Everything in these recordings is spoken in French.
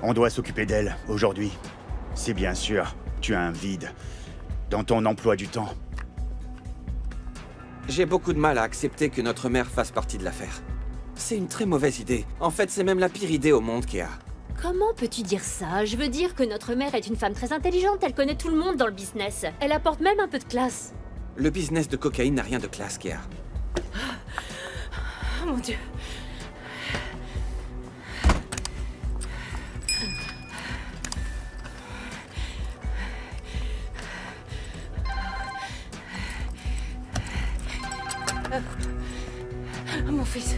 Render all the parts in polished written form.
On doit s'occuper d'elle, aujourd'hui. Si bien sûr, tu as un vide dans ton emploi du temps. J'ai beaucoup de mal à accepter que notre mère fasse partie de l'affaire. C'est une très mauvaise idée. En fait, c'est même la pire idée au monde, Kea. Comment peux-tu dire ça? Je veux dire que notre mère est une femme très intelligente, elle connaît tout le monde dans le business. Elle apporte même un peu de classe. Le business de cocaïne n'a rien de classe, Kea. Oh mon Dieu. Mon fils.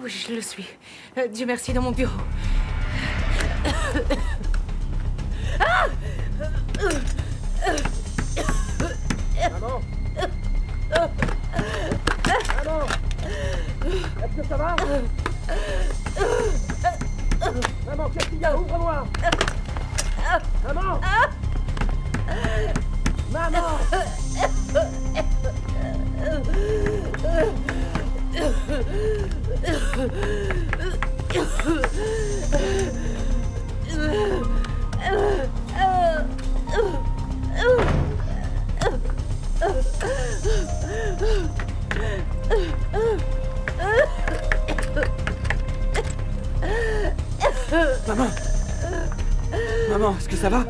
Oui, je le suis. Dieu merci, dans mon bureau. Maman! Maman! Est-ce que ça va? Maman, qu'est-ce qu'il y a? Ouvre-moi! Maman! Maman! Maman! Maman, est-ce que ça va?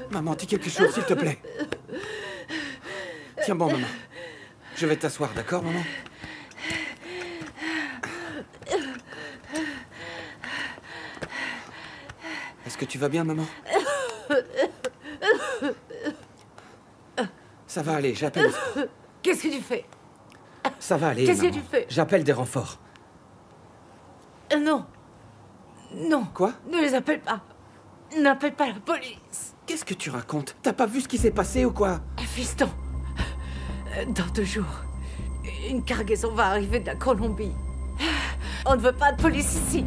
Maman, dis quelque chose, s'il te plaît. Tiens bon, maman. Je vais t'asseoir, d'accord, maman? Est-ce que tu vas bien, maman? Ça va aller, j'appelle. Qu'est-ce que tu fais? Ça va aller, Qu'est-ce que maman. tu fais? J'appelle des renforts. Non. Non. Quoi? Ne les appelle pas. N'appelle pas la police. Qu'est-ce que tu racontes? T'as pas vu ce qui s'est passé ou quoi? Fiston, dans 2 jours, une cargaison va arriver de la Colombie. On ne veut pas de police ici.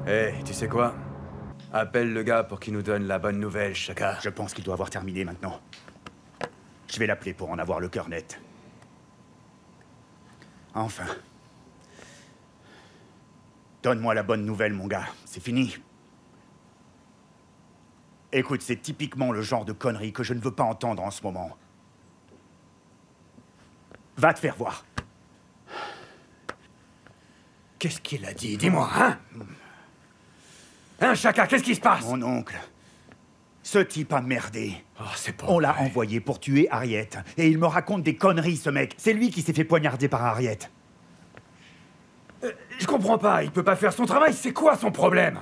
Hé, tu sais quoi? Appelle le gars pour qu'il nous donne la bonne nouvelle, Chaka. Je pense qu'il doit avoir terminé maintenant. Je vais l'appeler pour en avoir le cœur net. Enfin. Donne-moi la bonne nouvelle, mon gars. C'est fini. Écoute, c'est typiquement le genre de conneries que je ne veux pas entendre en ce moment. Va te faire voir. Qu'est-ce qu'il a dit? Dis-moi, hein? Hein, Chaka, qu'est-ce qui se passe? Mon oncle, ce type a merdé. Oh, c'est pas On l'a vrai. envoyé pour tuer Harriet. Et il me raconte des conneries, ce mec. C'est lui qui s'est fait poignarder par Harriet. Je comprends pas, il peut pas faire son travail, c'est quoi son problème?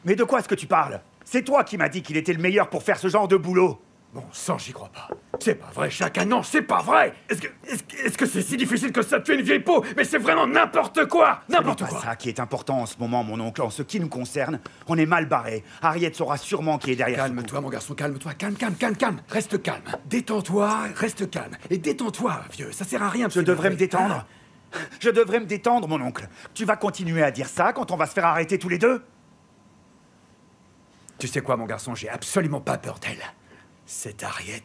Mais de quoi est-ce que tu parles? C'est toi qui m'as dit qu'il était le meilleur pour faire ce genre de boulot. Bon sang, j'y crois pas. C'est pas vrai, Chaka, non, c'est pas vrai! Est-ce que c'est si difficile que ça de tuer une vieille peau? Mais c'est vraiment n'importe quoi! N'importe Ce n'est quoi! pas ça qui est important en ce moment, mon oncle. En ce qui nous concerne, on est mal barré. Harriet saura sûrement qui est derrière ce coup. Calme-toi, mon garçon, calme-toi, calme. Reste calme. Détends-toi, reste calme. Et détends-toi, vieux, ça sert à rien de Je devrais me s'énerver. détendre. Je devrais me détendre, mon oncle. Tu vas continuer à dire ça quand on va se faire arrêter tous les deux? Tu sais quoi, mon garçon, j'ai absolument pas peur d'elle. C'est Harriet.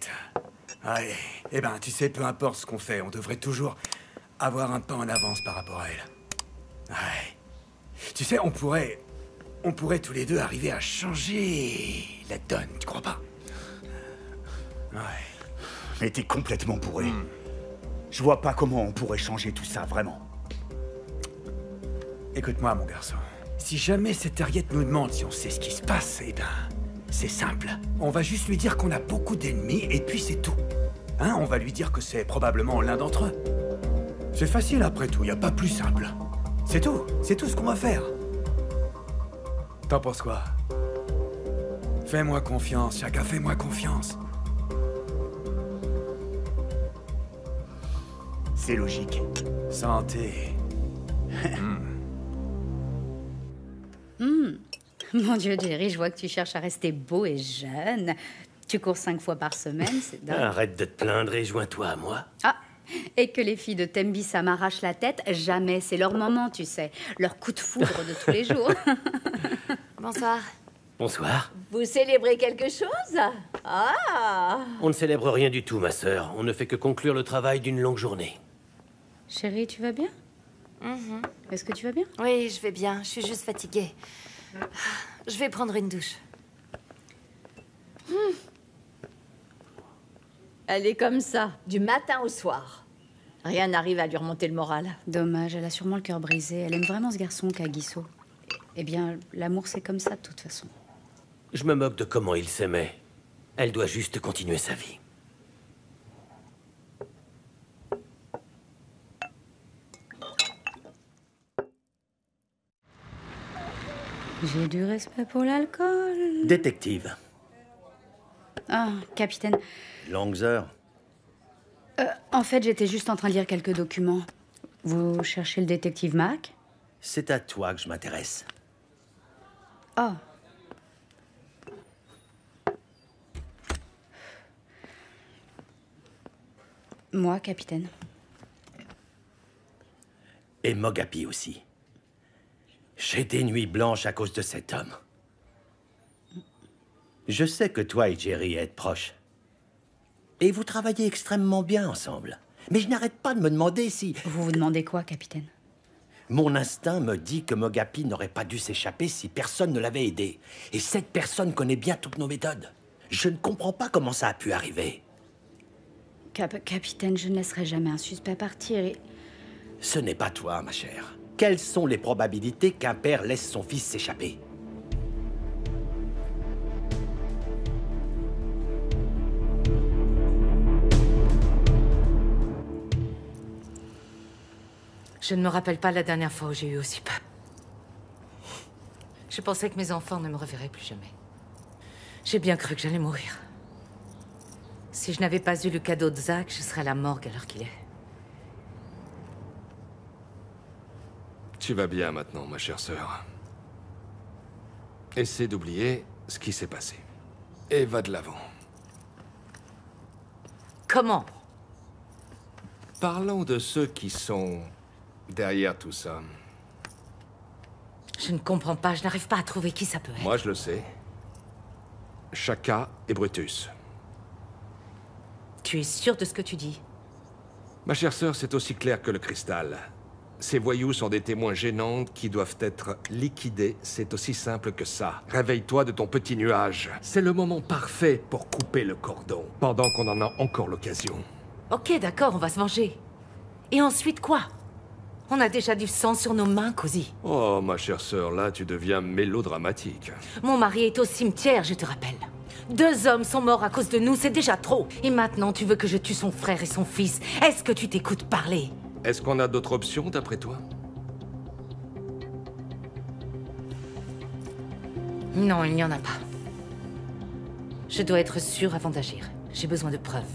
Allez, eh ben, tu sais, peu importe ce qu'on fait, on devrait toujours avoir un pas en avance par rapport à elle. Ouais. Tu sais, on pourrait tous les deux arriver à changer la donne, tu crois pas? Ouais. Mais t'es complètement bourré. Je vois pas comment on pourrait changer tout ça, vraiment. Écoute-moi, mon garçon. Si jamais cette Harriet nous demande si on sait ce qui se passe, eh ben, c'est simple. On va juste lui dire qu'on a beaucoup d'ennemis et puis c'est tout. Hein, on va lui dire que c'est probablement l'un d'entre eux. C'est facile après tout, y a pas plus simple. C'est tout ce qu'on va faire. T'en penses quoi? Fais-moi confiance, Chaka, fais-moi confiance. C'est logique. Santé. Mon Dieu, Jerry, je vois que tu cherches à rester beau et jeune. Tu cours 5 fois par semaine, c'est dingue. Arrête de te plaindre et joins-toi à moi. Ah, et que les filles de Tembissa m'arrachent la tête, jamais. C'est leur moment, tu sais. Leur coup de foudre de tous les jours. Bonsoir. Bonsoir. Vous célébrez quelque chose? Ah! On ne célèbre rien du tout, ma sœur. On ne fait que conclure le travail d'une longue journée. Chérie, tu vas bien? Est-ce que tu vas bien? Oui, je vais bien. Je suis juste fatiguée. Je vais prendre une douche. Elle est comme ça, du matin au soir. Rien n'arrive à lui remonter le moral. Dommage, elle a sûrement le cœur brisé. Elle aime vraiment ce garçon, Kagiso. Eh bien, l'amour, c'est comme ça, de toute façon. Je me moque de comment il s'aimait. Elle doit juste continuer sa vie. J'ai du respect pour l'alcool. Détective. Ah, capitaine. Longues heures. En fait, j'étais juste en train de lire quelques documents. Vous cherchez le détective Mac? C'est à toi que je m'intéresse. Oh. Moi, capitaine. Et Mogapi aussi. J'ai des nuits blanches à cause de cet homme. Je sais que toi et Jerry êtes proches. Et vous travaillez extrêmement bien ensemble. Mais je n'arrête pas de me demander si... Vous vous demandez quoi, capitaine? Mon instinct me dit que Mogapi n'aurait pas dû s'échapper si personne ne l'avait aidé. Et cette personne connaît bien toutes nos méthodes. Je ne comprends pas comment ça a pu arriver. Capitaine, je ne laisserai jamais un suspect partir et... Ce n'est pas toi, ma chère. Quelles sont les probabilités qu'un père laisse son fils s'échapper? Je ne me rappelle pas la dernière fois où j'ai eu aussi peur. Je pensais que mes enfants ne me reverraient plus jamais. J'ai bien cru que j'allais mourir. Si je n'avais pas eu le cadeau de Zach, je serais à la morgue à l'heure qu'il est. Tu vas bien maintenant, ma chère sœur. Essaie d'oublier ce qui s'est passé. Et va de l'avant. Comment? Parlons de ceux qui sont derrière tout ça. Je ne comprends pas, je n'arrive pas à trouver qui ça peut être. Moi, je le sais. Shaka et Brutus. Tu es sûr de ce que tu dis? Ma chère sœur, c'est aussi clair que le cristal. Ces voyous sont des témoins gênants qui doivent être liquidés. C'est aussi simple que ça. Réveille-toi de ton petit nuage. C'est le moment parfait pour couper le cordon, pendant qu'on en a encore l'occasion. Ok, d'accord, on va se venger. Et ensuite quoi? On a déjà du sang sur nos mains, Cozy. Oh, ma chère sœur, là, tu deviens mélodramatique. Mon mari est au cimetière, je te rappelle. 2 hommes sont morts à cause de nous, c'est déjà trop. Et maintenant, tu veux que je tue son frère et son fils. Est-ce que tu t'écoutes parler? Est-ce qu'on a d'autres options, d'après toi? Non, il n'y en a pas. Je dois être sûre avant d'agir. J'ai besoin de preuves.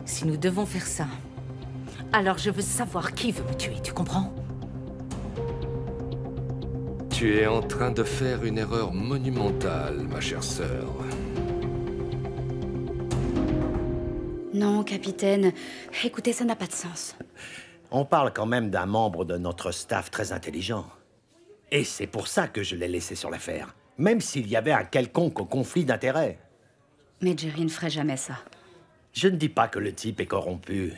Si nous devons faire ça, alors je veux savoir qui veut me tuer, tu comprends? Tu es en train de faire une erreur monumentale, ma chère sœur. Non, capitaine. Écoutez, ça n'a pas de sens. On parle quand même d'un membre de notre staff très intelligent. Et c'est pour ça que je l'ai laissé sur l'affaire. Même s'il y avait un quelconque conflit d'intérêts. Mais Jerry ne ferait jamais ça. Je ne dis pas que le type est corrompu.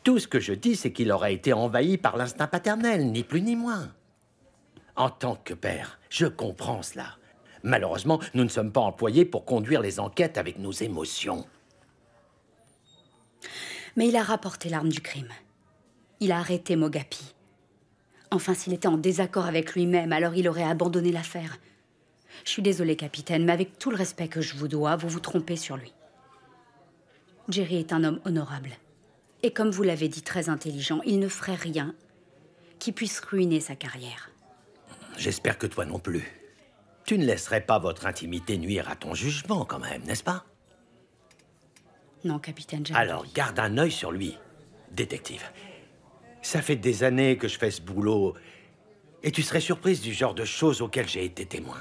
Tout ce que je dis, c'est qu'il aurait été envahi par l'instinct paternel, ni plus ni moins. En tant que père, je comprends cela. Malheureusement, nous ne sommes pas employés pour conduire les enquêtes avec nos émotions. Mais il a rapporté l'arme du crime. Il a arrêté Mogapi. Enfin, s'il était en désaccord avec lui-même, alors il aurait abandonné l'affaire. Je suis désolée, capitaine, mais avec tout le respect que je vous dois, vous vous trompez sur lui. Jerry est un homme honorable. Et comme vous l'avez dit, très intelligent, il ne ferait rien qui puisse ruiner sa carrière. J'espère que toi non plus. Tu ne laisserais pas votre intimité nuire à ton jugement, quand même, n'est-ce pas? Non, capitaine, j'ai Alors, garde un œil sur lui, détective. Ça fait des années que je fais ce boulot, et tu serais surprise du genre de choses auxquelles j'ai été témoin.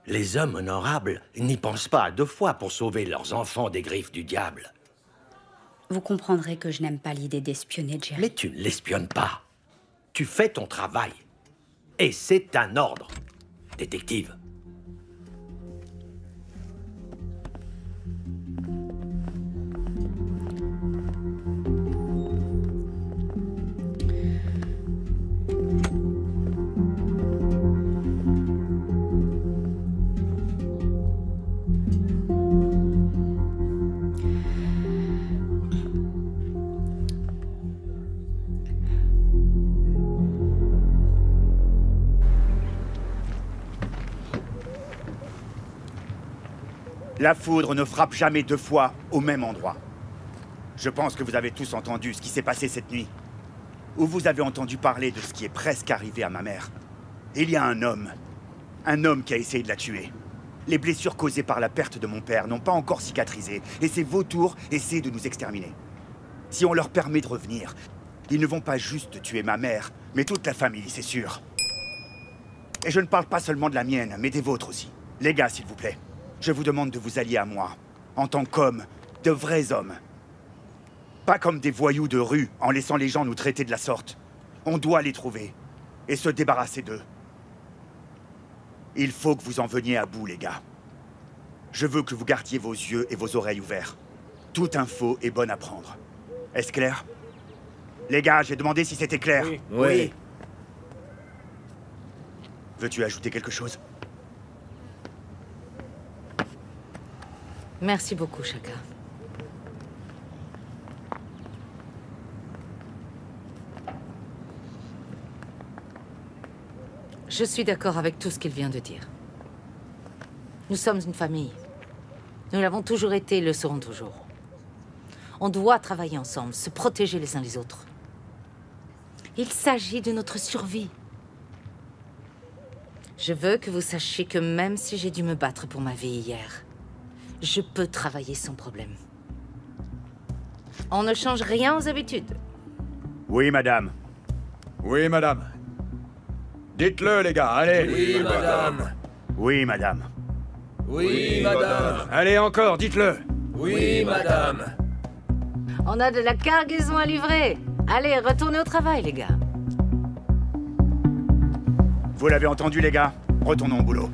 Les hommes honorables n'y pensent pas à 2 fois pour sauver leurs enfants des griffes du diable. Vous comprendrez que je n'aime pas l'idée d'espionner Jerry. Mais tu ne l'espionnes pas. Tu fais ton travail. Et c'est un ordre, détective. La foudre ne frappe jamais 2 fois au même endroit. Je pense que vous avez tous entendu ce qui s'est passé cette nuit. Ou vous avez entendu parler de ce qui est presque arrivé à ma mère. Il y a un homme qui a essayé de la tuer. Les blessures causées par la perte de mon père n'ont pas encore cicatrisé, et ces vautours essaient de nous exterminer. Si on leur permet de revenir, ils ne vont pas juste tuer ma mère, mais toute la famille, c'est sûr. Et je ne parle pas seulement de la mienne, mais des vôtres aussi. Les gars, s'il vous plaît. Je vous demande de vous allier à moi, en tant qu'hommes, de vrais hommes. Pas comme des voyous de rue, en laissant les gens nous traiter de la sorte. On doit les trouver, et se débarrasser d'eux. Il faut que vous en veniez à bout, les gars. Je veux que vous gardiez vos yeux et vos oreilles ouverts. Toute info est bonne à prendre. Est-ce clair? Les gars, j'ai demandé si c'était clair. Oui. Veux-tu ajouter quelque chose? Merci beaucoup, Shaka. Je suis d'accord avec tout ce qu'il vient de dire. Nous sommes une famille. Nous l'avons toujours été et le serons toujours. On doit travailler ensemble, se protéger les uns les autres. Il s'agit de notre survie. Je veux que vous sachiez que même si j'ai dû me battre pour ma vie hier, je peux travailler sans problème. On ne change rien aux habitudes. Oui, madame. Oui, madame. Dites-le, les gars, allez. Oui, madame. Oui, madame. Oui, madame. Allez, encore, dites-le. Oui, madame. On a de la cargaison à livrer. Allez, retournez au travail, les gars. Vous l'avez entendu, les gars? Retournons au boulot.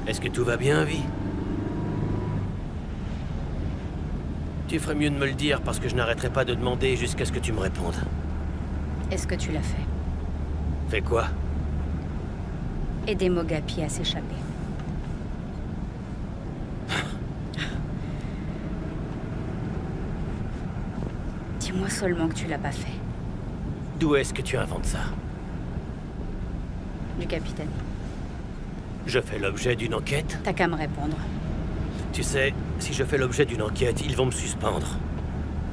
Est-ce que tout va bien, Vi? Tu ferais mieux de me le dire parce que je n'arrêterai pas de demander jusqu'à ce que tu me répondes. Est-ce que tu l'as fait? Fais quoi? Aider Mogapi à s'échapper. Dis-moi seulement que tu l'as pas fait. D'où est-ce que tu inventes ça? Du capitaine. Je fais l'objet d'une enquête? T'as qu'à me répondre. Tu sais, si je fais l'objet d'une enquête, ils vont me suspendre.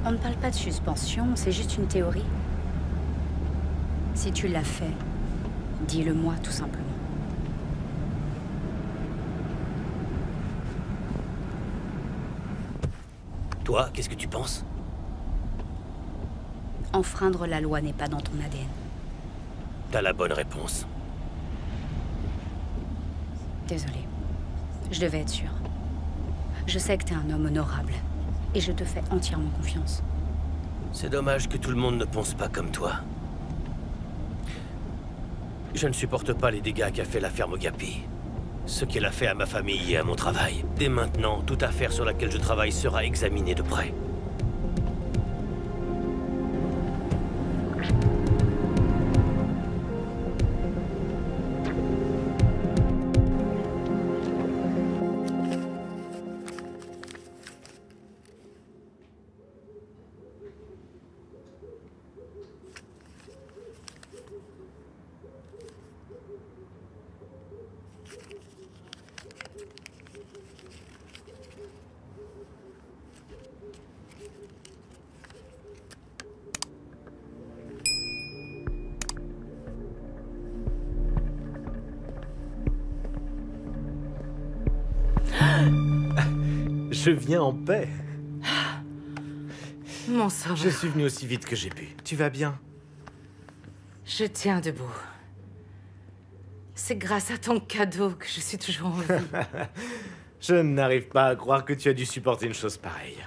On ne parle pas de suspension, c'est juste une théorie. Si tu l'as fait, dis-le-moi tout simplement. Toi, qu'est-ce que tu penses? Enfreindre la loi n'est pas dans ton ADN. T'as la bonne réponse. Désolée. Je devais être sûre. Je sais que t'es un homme honorable. Et je te fais entièrement confiance. C'est dommage que tout le monde ne pense pas comme toi. Je ne supporte pas les dégâts qu'a fait l'affaire Mogapi. Ce qu'elle a fait à ma famille et à mon travail. Dès maintenant, toute affaire sur laquelle je travaille sera examinée de près. Je viens en paix. Mon sang. Je suis venu aussi vite que j'ai pu. Tu vas bien? Je tiens debout. C'est grâce à ton cadeau que je suis toujours en vie. Je n'arrive pas à croire que tu as dû supporter une chose pareille.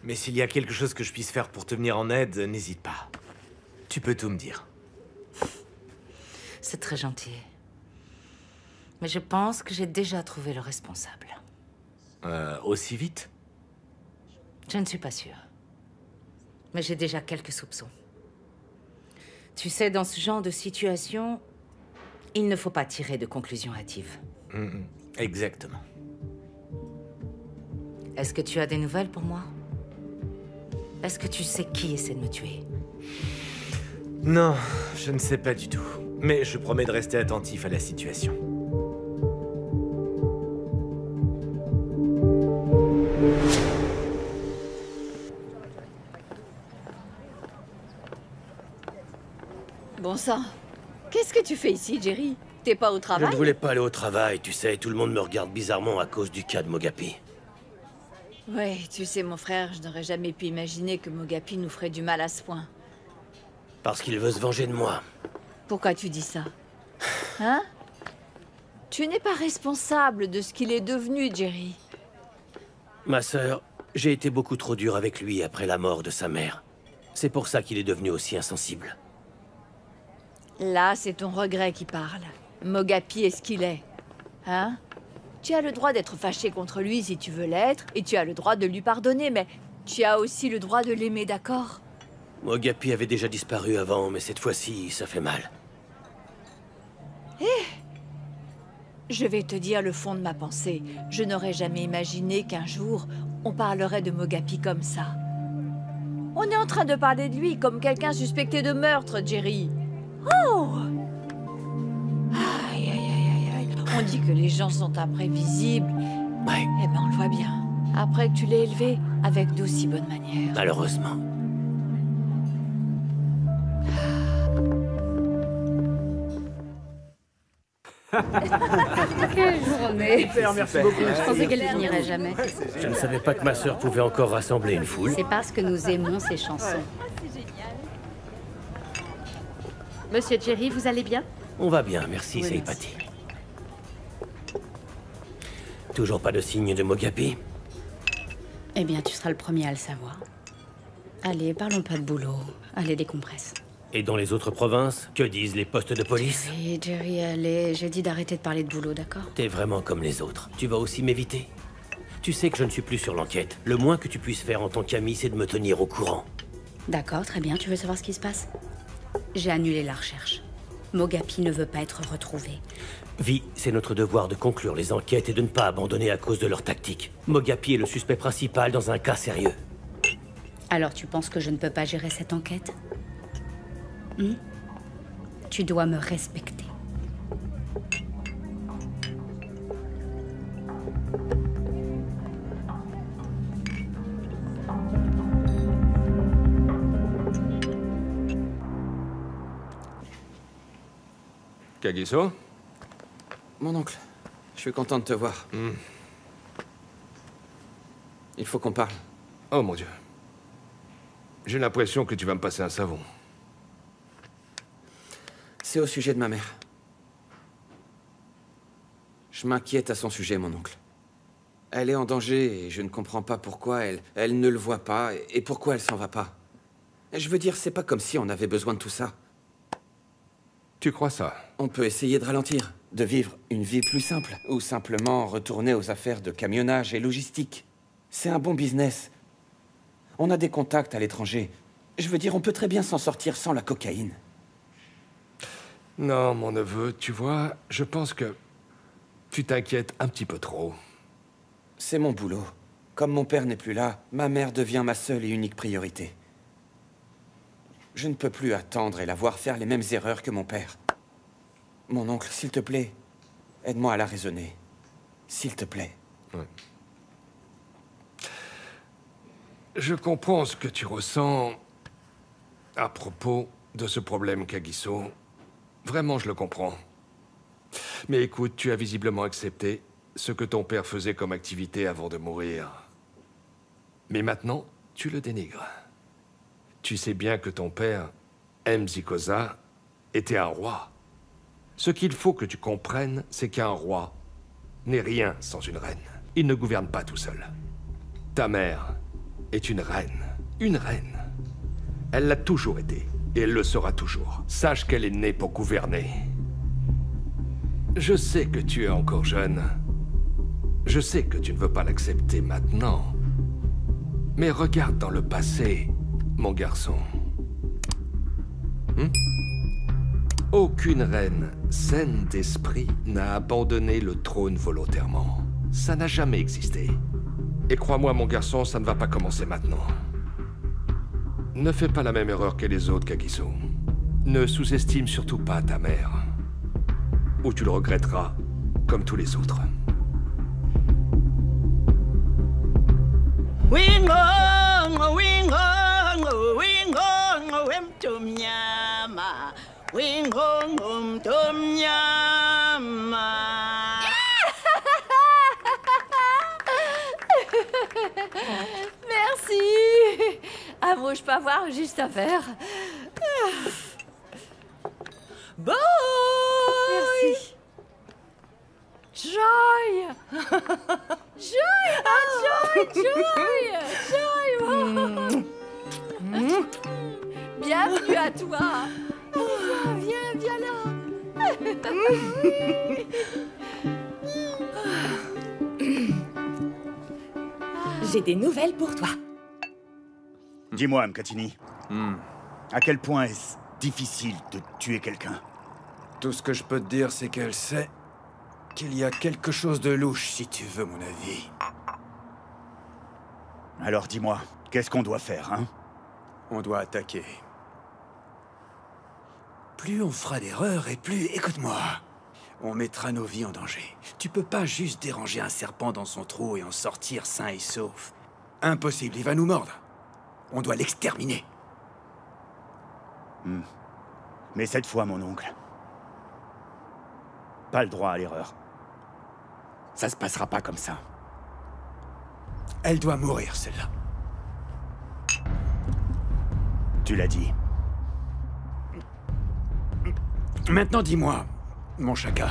Mais s'il y a quelque chose que je puisse faire pour te venir en aide, n'hésite pas. Tu peux tout me dire. C'est très gentil. Mais je pense que j'ai déjà trouvé le responsable. Aussi vite? Je ne suis pas sûre. Mais j'ai déjà quelques soupçons. Tu sais, dans ce genre de situation, il ne faut pas tirer de conclusions hâtives. Exactement. Est-ce que tu as des nouvelles pour moi? Est-ce que tu sais qui essaie de me tuer? Non, je ne sais pas du tout. Mais je promets de rester attentif à la situation. Bon sang, qu'est-ce que tu fais ici, Jerry? T'es pas au Je travail? ne voulais pas aller au travail, tu sais, tout le monde me regarde bizarrement à cause du cas de Mogapi. Ouais, tu sais, mon frère, je n'aurais jamais pu imaginer que Mogapi nous ferait du mal à ce point. Parce qu'il veut se venger de moi. Pourquoi tu dis ça? Hein? Tu n'es pas responsable de ce qu'il est devenu, Jerry. Ma sœur, j'ai été beaucoup trop dur avec lui après la mort de sa mère. C'est pour ça qu'il est devenu aussi insensible. Là, c'est ton regret qui parle. Mogapi est ce qu'il est. Hein? Tu as le droit d'être fâché contre lui si tu veux l'être, et tu as le droit de lui pardonner, mais tu as aussi le droit de l'aimer, d'accord? Mogapi avait déjà disparu avant, mais cette fois-ci, ça fait mal. Je vais te dire le fond de ma pensée. Je n'aurais jamais imaginé qu'un jour, on parlerait de Mogapi comme ça. On est en train de parler de lui comme quelqu'un suspecté de meurtre, Jerry. Oh! Aïe, aïe, aïe, aïe, aïe. On dit que les gens sont imprévisibles. Ouais. Eh ben, on le voit bien. Après que tu l'aies élevé avec d'aussi bonnes manières. Malheureusement. Quelle journée! Super, merci beaucoup. Je pensais qu'elle finirait jamais. Je ne savais pas que ma sœur pouvait encore rassembler une foule. C'est parce que nous aimons ces chansons. Monsieur Jerry, vous allez bien? On va bien, merci, Oui, Seipati. Toujours pas de signe de Mogapi? Eh bien, tu seras le premier à le savoir. Allez, parlons pas de boulot. Allez, décompresse. Et dans les autres provinces, que disent les postes de police? Oui, Jerry, allez, j'ai dit d'arrêter de parler de boulot, d'accord? T'es vraiment comme les autres. Tu vas aussi m'éviter? Tu sais que je ne suis plus sur l'enquête. Le moins que tu puisses faire en tant qu'ami, c'est de me tenir au courant. D'accord, très bien. Tu veux savoir ce qui se passe? J'ai annulé la recherche. Mogapi ne veut pas être retrouvé. Vi, c'est notre devoir de conclure les enquêtes et de ne pas abandonner à cause de leur tactique. Mogapi est le suspect principal dans un cas sérieux. Alors tu penses que je ne peux pas gérer cette enquête? Tu dois me respecter. Kagiso? Mon oncle, je suis content de te voir. Il faut qu'on parle. Oh mon Dieu. J'ai l'impression que tu vas me passer un savon. C'est au sujet de ma mère. Je m'inquiète à son sujet, mon oncle. Elle est en danger et je ne comprends pas pourquoi elle ne le voit pas et pourquoi elle s'en va pas. Je veux dire, c'est pas comme si on avait besoin de tout ça. Tu crois ça? On peut essayer de ralentir, de vivre une vie plus simple, ou simplement retourner aux affaires de camionnage et logistique. C'est un bon business. On a des contacts à l'étranger. Je veux dire, on peut très bien s'en sortir sans la cocaïne. Non, mon neveu, tu vois, je pense que tu t'inquiètes un petit peu trop. C'est mon boulot. Comme mon père n'est plus là, ma mère devient ma seule et unique priorité. Je ne peux plus attendre et la voir faire les mêmes erreurs que mon père. Mon oncle, s'il te plaît, aide-moi à la raisonner. S'il te plaît. Ouais. Je comprends ce que tu ressens à propos de ce problème, Kagiso. Vraiment, je le comprends. Mais écoute, tu as visiblement accepté ce que ton père faisait comme activité avant de mourir. Mais maintenant, tu le dénigres. Tu sais bien que ton père, Mzikoza, était un roi. Ce qu'il faut que tu comprennes, c'est qu'un roi n'est rien sans une reine. Il ne gouverne pas tout seul. Ta mère est une reine. Une reine. Elle l'a toujours été, et elle le sera toujours. Sache qu'elle est née pour gouverner. Je sais que tu es encore jeune. Je sais que tu ne veux pas l'accepter maintenant. Mais regarde dans le passé, mon garçon. Aucune reine saine d'esprit n'a abandonné le trône volontairement. Ça n'a jamais existé. Et crois-moi, mon garçon, ça ne va pas commencer maintenant. Ne fais pas la même erreur que les autres, Kagiso. Ne sous-estime surtout pas ta mère. Ou tu le regretteras, comme tous les autres. Wingongo, wingongo, wingongo, mtumnyama. Wingongo, mtumnyama. Merci. Ah bon, je peux avoir juste un verre? Boy! Merci. Joy! Joy! Ah, Joy! Joy! Joy! Bienvenue à toi! Viens là! J'ai des nouvelles pour toi. Dis-moi, Mkatini, à quel point est-ce difficile de tuer quelqu'un? Tout ce que je peux te dire, c'est qu'elle sait qu'il y a quelque chose de louche, si tu veux mon avis. Alors dis-moi, qu'est-ce qu'on doit faire, hein? On doit attaquer. Plus on fera d'erreurs et plus... Écoute-moi, on mettra nos vies en danger. Tu peux pas juste déranger un serpent dans son trou et en sortir sain et sauf. Impossible, il va nous mordre. On doit l'exterminer. Mais cette fois, mon oncle, pas le droit à l'erreur. Ça se passera pas comme ça. Elle doit mourir, celle-là. Tu l'as dit. Maintenant, dis-moi, mon chaka,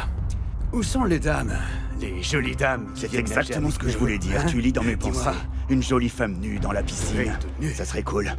où sont les dames? Les jolies dames. C'est exactement ce que je voulais dire. Tu lis dans mes pensées. Une jolie femme nue dans la piscine. Ça serait cool.